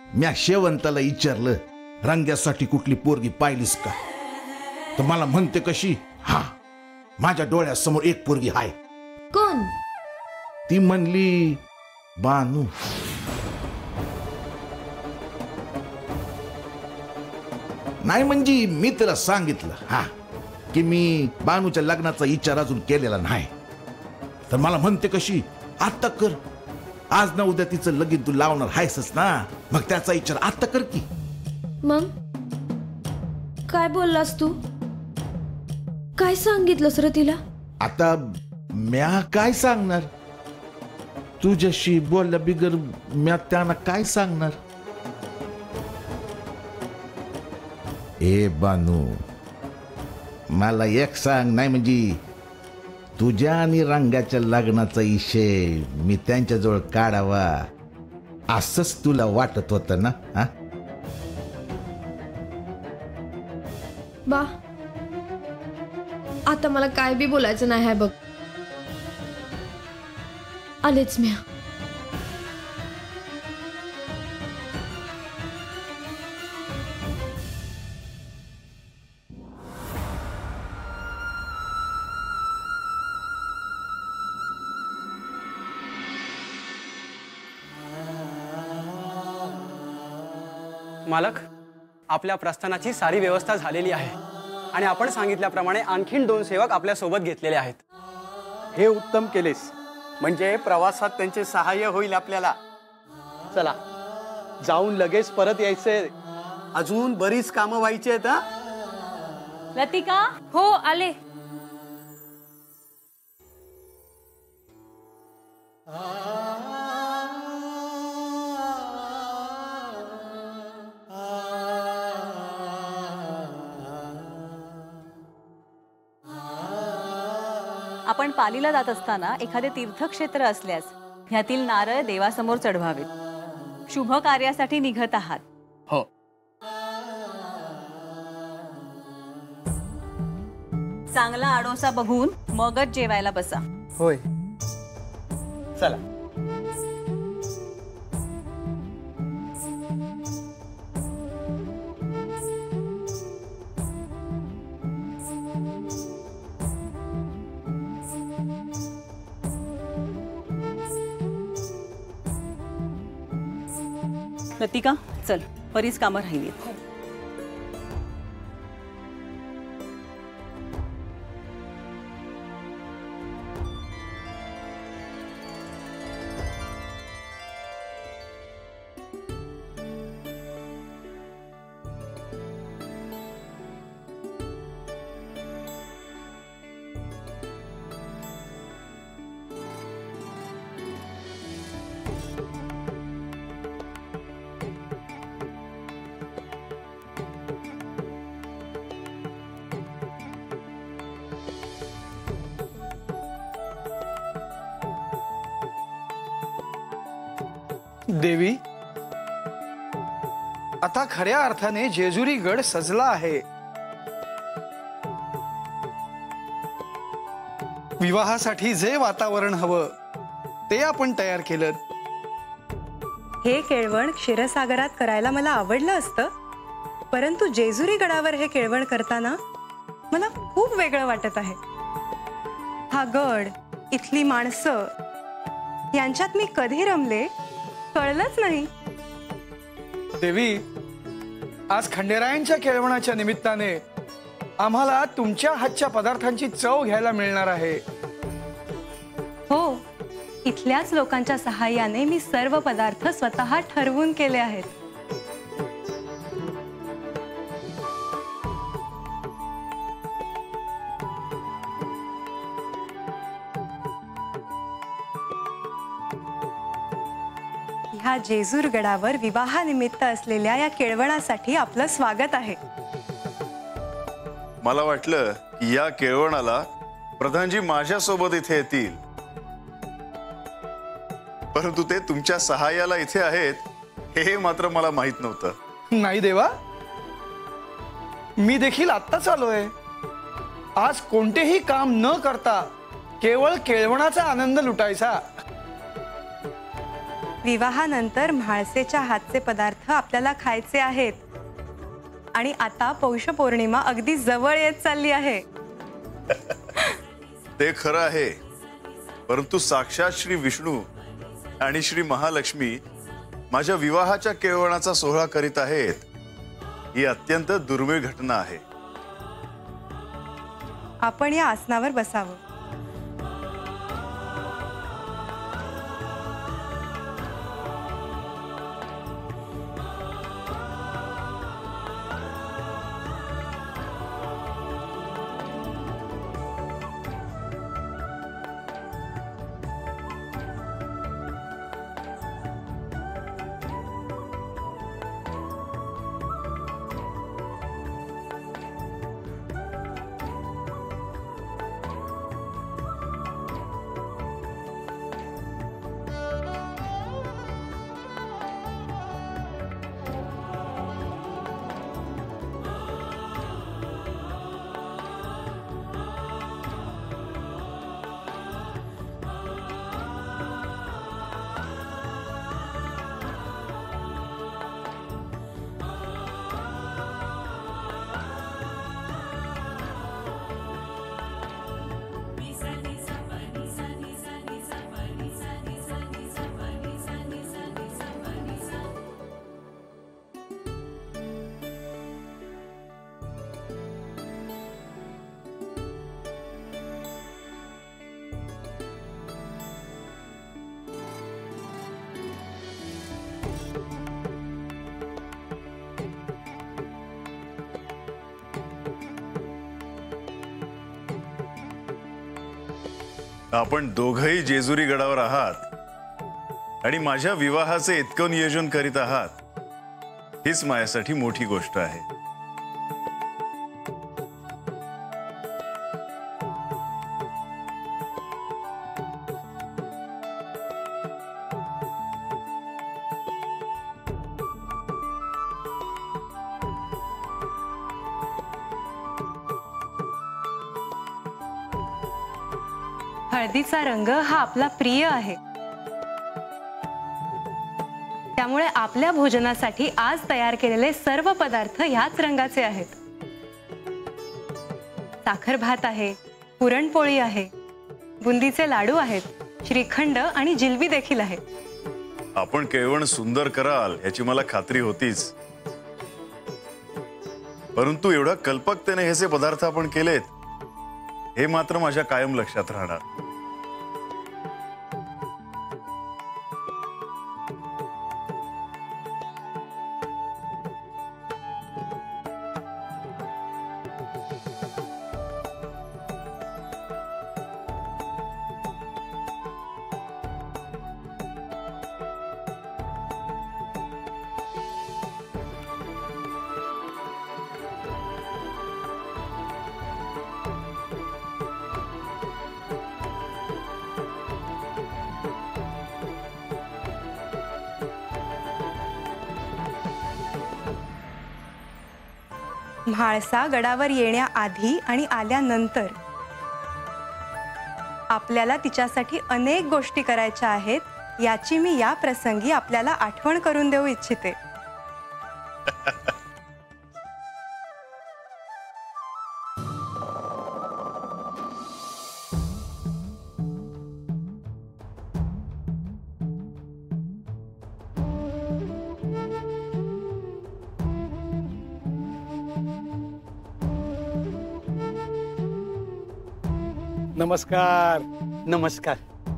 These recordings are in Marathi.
म्या शेवंताला विचारलं रंग्यासाठी कुठली पोरगी पाहिलीस का, तर मला म्हणते कशी, हा माझ्या डोळ्यासमोर एक पोरगी हाय. कोण? ती म्हणली बानू. नाही म्हणजे मी तिला सांगितलं हा की मी बानूच्या लग्नाचा विचार अजून केलेला नाही. तर मला म्हणते कशी, आता कर, आज ना उद्या तिचं लगीन तू लावणार आहेसच ना, मग त्याचा विचार आता कर की. मग काय बोललास तू? काय सांगितलंस रे तिला? आता म्या काय सांगणार, तुझ्याशी बोलल्या बिगर म्या त्यांना काय सांगणार. ए बानू, मला एक सांग, नाही म्हणजे तुझ्या आणि रंगाच्या लग्नाचा विषय मी त्यांच्याजवळ काढावा असंच तुला वाटत होतं ना? हा बा, आता मला काय बी बोलायचं नाही आहे बघ. आलेच म्या. मालक, आपल्या प्रस्थानाची सारी व्यवस्था झालेली आहे आणि आपण सांगितल्याप्रमाणे आणखीन 2 सेवक आपल्या सोबत घेतलेले आहेत. हे उत्तम केलेस, म्हणजे प्रवासात त्यांचे सहाय्य होईल आपल्याला. चला जाऊन लगेच परत यायचे, अजून बरीच कामं व्हायची आहेत. लतिका, हो आले. आपण पालीला जात असताना एखादे तीर्थक्षेत्र असल्यास ह्यातील नारळ देवासमोर चढवावेत. शुभ कार्यासाठी निघत आहात. हो. चांगला आडोसा बघून मगच जेवायला बसा. होय. चला. लतिका, चल, बरीच कामं राहिली. देवी, आता खऱ्या अर्थाने जेजुरी गड सजला आहे. विवाहासाठी जे वातावरण हवं ते आपण तयार केलं. हे केळवण क्षीरसागरात करायला मला आवडलं असतं, परंतु जेजुरी गडावर हे केळवण करताना मला खूप वेगळं वाटत आहे. हा गड, इथली माणसं, यांच्यात मी कधी रमले कळलंच नाही. देवी, आज खंडेरायांच्या केळवणाच्या निमित्ताने आम्हाला तुमच्या हातच्या पदार्थांची चव घ्यायला मिळणार आहे. हो, इथल्याच लोकांच्या सहाय्याने मी सर्व पदार्थ स्वतः ठरवून केले आहेत. ह्या जेजूर गडावर विवाहानिमित्त असलेल्या या केळवणासाठी आपलं स्वागत आहे. मला वाटलं की या केळवणाला प्रधानजी माझ्यासोबत इथे येतील, परंतु ते तुमच्या सहाय्याला इथे आहेत हे मात्र मला माहित नव्हतं. नाही देवा, मी देखील आत्ताच आलोय. आज कोणतेही काम न करता केवळ केळवणाचा आनंद लुटायचा. विवाहानंतर म्हाळसेच्या हातचे पदार्थ आपल्याला खायचे आहेत. आणि आता पौष पौर्णिमा अगदी जवळ येत चालली आहे. ते खरं आहे, परंतु साक्षात श्री विष्णू आणि श्री महालक्ष्मी माझ्या विवाहाच्या केळवणाचा सोहळा करीत आहेत. ही अत्यंत दुर्मिळ घटना आहे. आपण या आसनावर बसावं. आपण दोघंही जेजुरी गडावर आहात आणि माझ्या विवाहाचे इतकं नियोजन करीत आहात, हीच माझ्यासाठी मोठी गोष्ट आहे. हळदीचा रंग हा आपला प्रिय आहे. त्यामुळे आपल्या भोजनासाठी आज तयार केलेले सर्व पदार्थ ह्याच रंगाचे आहेत. साखर भात आहे, पुरणपोळी आहे, बुंदीचे लाडू आहेत, श्रीखंड आणि जिलबी देखील आहे. आपण केळवण सुंदर कराल याची मला खात्री होतीच, परंतु एवढ्या कल्पकतेने हे जे पदार्थ आपण केलेत, हे मात्र माझ्या कायम लक्षात राहणार. म्हाळसा गडावर येण्याआधी आणि आल्यानंतर आपल्याला तिच्यासाठी अनेक गोष्टी करायच्या आहेत, याची मी या प्रसंगी आपल्याला आठवण करून देऊ इच्छिते. नमस्कार. नमस्कार.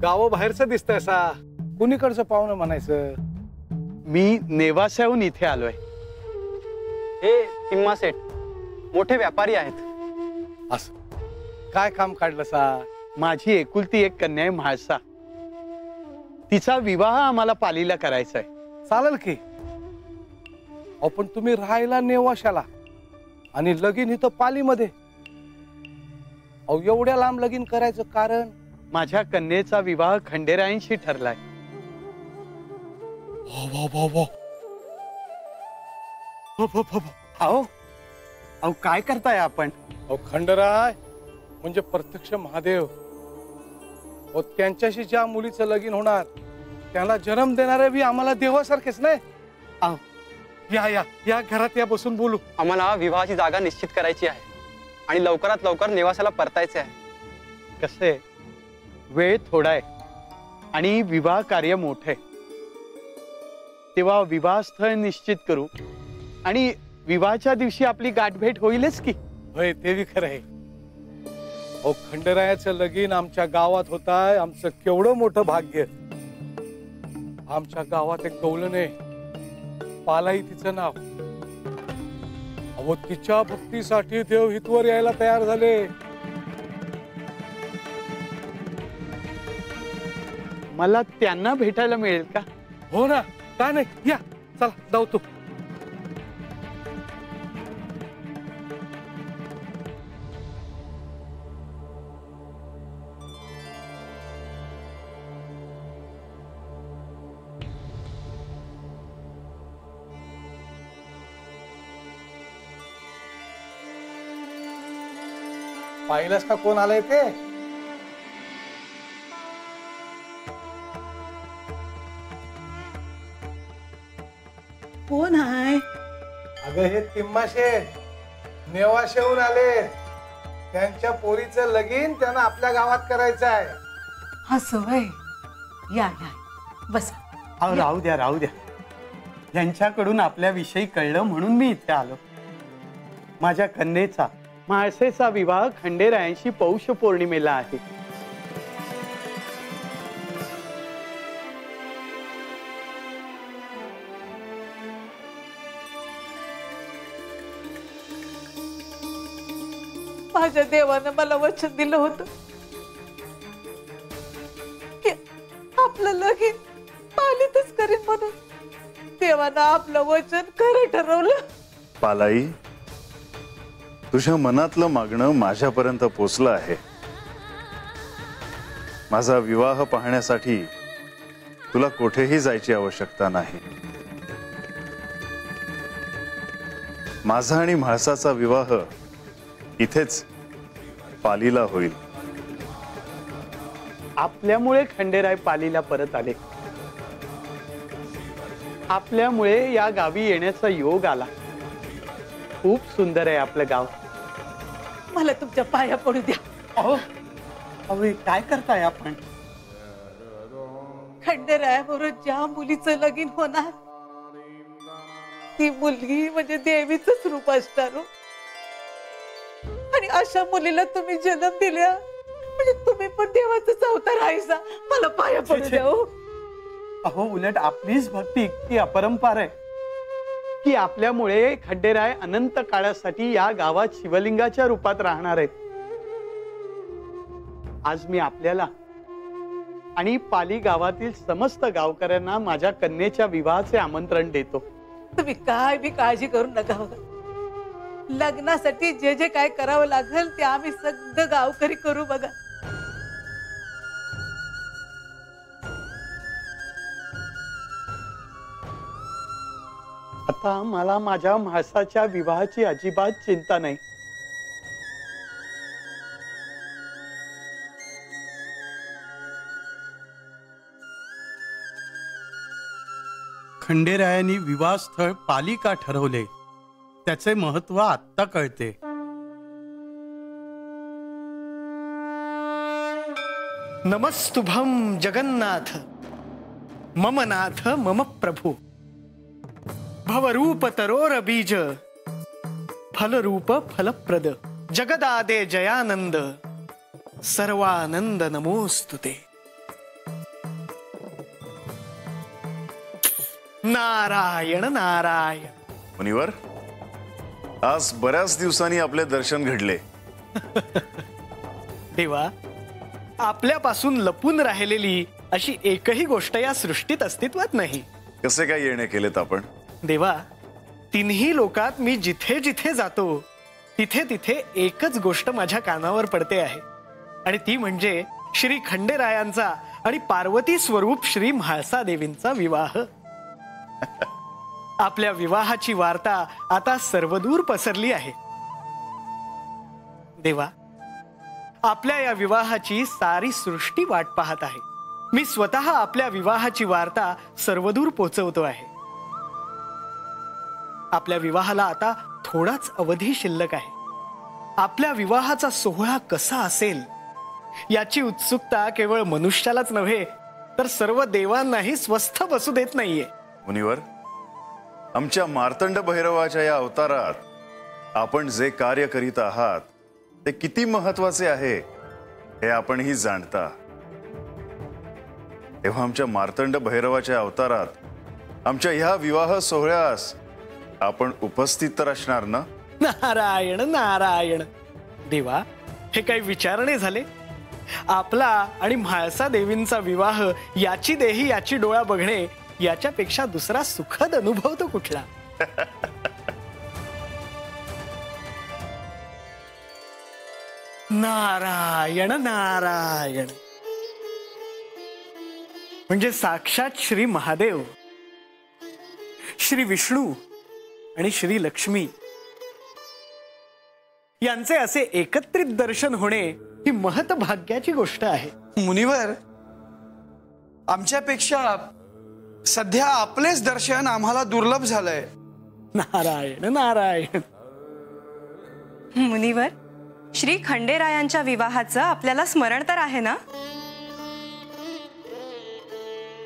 गावाबाहेरचं दिसतंय सा, कुणीकडचं पाहुणं म्हणायचं? मी नेवास्याहून इथे आलोय. हे तिम्मा सेठ मोठे व्यापारी आहेत. असं काय काम काढलं सा? माझी एकुलती एक कन्या आहे म्हाळसा. तिचा विवाह आम्हाला पालीला करायचा आहे. चालेल की. आपण तुम्ही राहायला नेवाशाला आणि लगीन इथं पालीमध्ये. अहो एवढ्या लांब लगीन करायचं कारण? माझ्या कन्येचा विवाह खंडेरायांशी ठरलाय. अहो अहो काय करताय आपण? अहो खंडराय म्हणजे प्रत्यक्ष महादेव. त्यांच्याशी ज्या मुलीचं लगीन होणार त्याला जन्म देणारे बी आम्हाला देवासारखेच नाही. या या या घरात या, बसून बोलू. आम्हाला विवाहाची जागा निश्चित करायची आहे आणि लवकरात लवकर नेवासाला परतायचे आहे. कसं आहे, वेळ थोडा आहे आणि विवाह कार्य मोठं आहे. तेव्हा विवाह स्थळ निश्चित करू आणि विवाहाच्या दिवशी आपली गाठभेट होईलच की. होय, ते बी खरं आहे. अहो, खंडेरायाचं लगीन आमच्या गावात होत आहे. आमचं केवढं मोठं भाग्य. आमच्या गावात एक गवलन आहे, पालाई तिचं नाव. अहो, तिच्या भक्तीसाठी देव हितवर यायला तयार झाले. मला त्यांना भेटायला मिळेल का? हो ना, का नाही. या चला जाऊ. तू पाहिलंस का कोण आलंय ते? कोण आहे? अगं, हे तिम्माशे नेवाशेहून आले. त्यांच्या पोरीचं लगीन त्यांना आपल्या गावात करायचं आहे. असं वय. या या, बस. अहो, राहू द्या राहू द्या. यांच्याकडून आपल्याविषयी कळलं म्हणून मी इथे आलो. माझ्या कन्येचा म्हाळसेचा विवाह खंडेरायांशी पौष पौर्णिमेला आहे. माझ्या देवानं मला वचन दिलं होतं की आपलं लगीन पालीतच करीन म्हणून. देवानं आपलं वचन खरं ठरवलं. पालाई, तुझ्या मनातलं मागणं माझ्यापर्यंत पोचलं आहे. माझा विवाह पाहण्यासाठी तुला कुठेही जायची आवश्यकता नाही. माझा आणि म्हाळसाचा विवाह इथेच पालीला होईल. आपल्यामुळे खंडेराय पालीला परत आले. आपल्यामुळे या गावी येण्याचा योग आला. खूप सुंदर आहे आपलं गाव. मला तुमच्या पाया पडू द्या. अहो अहो, काय करताय आपण? खंडेरायाबरोबर ज्या मुलीचं लगीन होणार ती मुलगी म्हणजे देवीचंच रूप असणार. आणि अशा मुलीला तुम्ही जन्म दिल्या म्हणजे तुम्ही पण देवाचाच अवतार आहेसा. मला पाया पडू द्या. अहो, उलट आपलीच भक्ती इतकी अपरंपार आहे की आपल्यामुळे खंडेराय अनंत काळासाठी या गावात शिवलिंगाच्या रूपात राहणार आहेत. आज मी आपल्याला आणि पाली गावातील समस्त गावकऱ्यांना माझ्या कन्येच्या विवाहाचे आमंत्रण देतो. तुम्ही काय बी काळजी करू नका. लग्नासाठी जे जे काय करावं लागेल ते आम्ही सगळं गावकरी करू. बघा, आता मला माझ्या म्हाळसाच्या विवाहाची अजिबात चिंता नाही. खंडेरायांनी विवाहस्थळ पाली का ठरवले त्याचे महत्व आत्ता कळते. नमस्तुभम जगन्नाथ, मम नाथ मम प्रभु. भवरूप तरोर बीज, फलरूप फलप्रद. जगदादे जयानंद, सर्वानंद नमोस्तुते. नारायण नारायण. मुनिवर, आज बऱ्याच दिवसांनी आपले दर्शन घडले. देवा, आपल्यापासून लपून राहिलेली अशी एकही गोष्ट या सृष्टीत अस्तित्वात नाही. कसे काय येणे केलेत आपण? देवा, तिन्ही लोकात मी जिथे जिथे जातो तिथे तिथे एकच गोष्ट माझ्या कानावर पडते आहे, आणि ती म्हणजे श्री खंडेरायांचा आणि पार्वती स्वरूप श्री म्हाळसा देवींचा विवाह. आपल्या विवाहाची वार्ता आता सर्वदूर पसरली आहे. देवा, आपल्या या विवाहाची सारी सृष्टी वाट पाहत आहे. मी स्वतः आपल्या विवाहाची वार्ता सर्वदूर पोचवतो आहे. आपल्या विवाहाला आता थोडाच अवधी शिल्लक आहे. आपल्या विवाहाचा सोहळा कसा असेल याची उत्सुकता केवळ मनुष्यालाच नव्हे तर सर्व देवांनाही स्वस्थ बसू देत नाहीये. मुनिवर, आमच्या मार्तंड भैरवाच्या या अवतारात आपण जे कार्य करीत आहात ते किती महत्वाचे आहे हे आपणही जाणता. तेव्हा आमच्या मार्तंड भैरवाच्या अवतारात आमच्या ह्या विवाह सोहळ्यास आपण उपस्थित तर असणार ना? नारायण नारायण. देवा, हे काही विचारणे झाले? आपला आणि म्हाळसा देवींचा विवाह याची देही याची डोळा बघणे याच्यापेक्षा दुसरा सुखद अनुभव तो कुठला? नारायण नारायण. म्हणजे साक्षात श्री महादेव, श्री विष्णू आणि श्री लक्ष्मी यांचे असे एकत्रित दर्शन होणे ही महत्भाग्याची गोष्ट आहे. मुनिवर, आमच्यापेक्षा सध्या आपलेच दर्शन आम्हाला दुर्लभ झालंय. नारायण नारायण. मुनिवर, श्री खंडेरायांच्या विवाहाचं आपल्याला स्मरण तर आहे ना?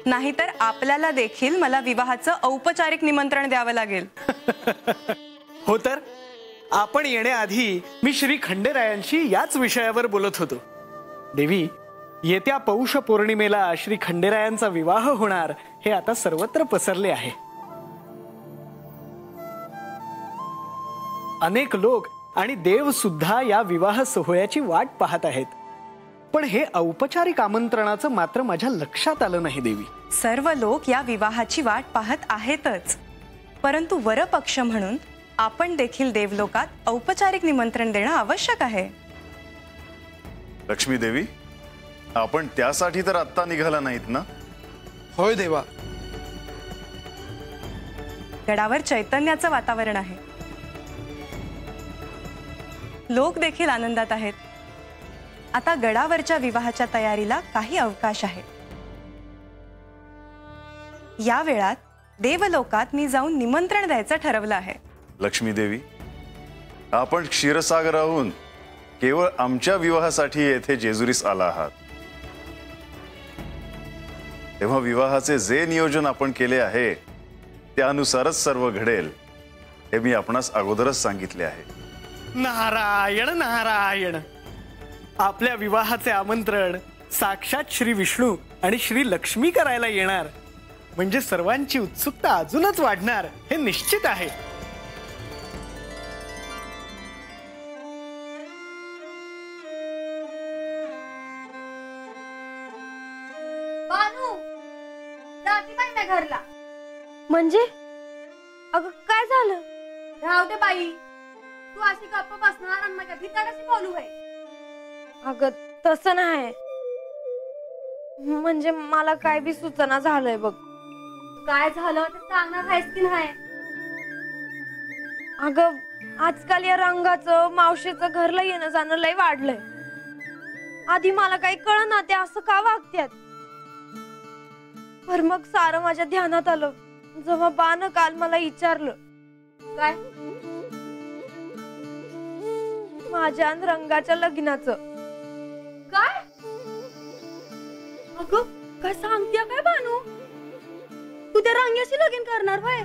नाहीतर आपल्याला देखील मला विवाहाचं औपचारिक निमंत्रण द्यावं लागेल. हो तर, आपण येण्याआधी मी श्री खंडेरायांशी याच विषयावर बोलत होतो. देवी, येत्या पौष पौर्णिमेला श्री खंडेरायांचा विवाह होणार हे आता सर्वत्र पसरले आहे. अनेक लोक आणि देव सुद्धा या विवाह सोहळ्याची वाट पाहत आहेत. पण हे औपचारिक आमंत्रणाचं मात्र माझ्या लक्षात आलं नाही देवी. सर्व लोक या विवाहाची वाट पाहत आहेतच, परंतु वरपक्ष म्हणून आपण देखील देवलोकात औपचारिक निमंत्रण देणं आवश्यक आहे. लक्ष्मी देवी, आपण त्यासाठी तर आत्ता निघाला नाहीत ना? होय देवा. गडावर चैतन्याचं वातावरण आहे. लोक देखील आनंदात आहेत. आता गडावरच्या विवाहाच्या तयारीला काही अवकाश आहे. या वेळात देवलोकात मी जाऊन निमंत्रण द्यायचं ठरवलं आहे. लक्ष्मी देवी, आपण क्षीरसागराहून केवळ आमच्या विवाहासाठी येथे जेजुरीस आला आहात. तेव्हा विवाहाचे जे नियोजन आपण केले आहे त्यानुसारच सर्व घडेल हे मी आपणास अगोदरच सांगितले आहे. नारायण नारायण. आपल्या विवाहाचे आमंत्रण साक्षात श्री विष्णू आणि श्री लक्ष्मी करायला येणार म्हणजे सर्वांची उत्सुकता अजूनच वाढणार हे निश्चित आहे. घरला म्हणजे? अगं काय झालं? राहू दे बाई, तू अशी गप्प बसणार आणि माझ्या भीतर कशी बोलू आहे? अगं तसं नाही, म्हणजे मला काय बी सुचना झालंय बघ. काय झालं ते सांगणार आहेस की नाही? अगं आजकाल या रंगाचं मावशीचं घरला येणं जाणं लय वाढलंय. आधी मला काही कळना ते असं का वागत्यात. पर मग सारं माझ्या ध्यानात आलं जेव्हा बानं काल मला विचारलं, काय माझ्या रंगाच्या लग्नाचं. काय? अगं काय सांगते काय बानू? तू त्या रंगाशी लगीन करणार? वय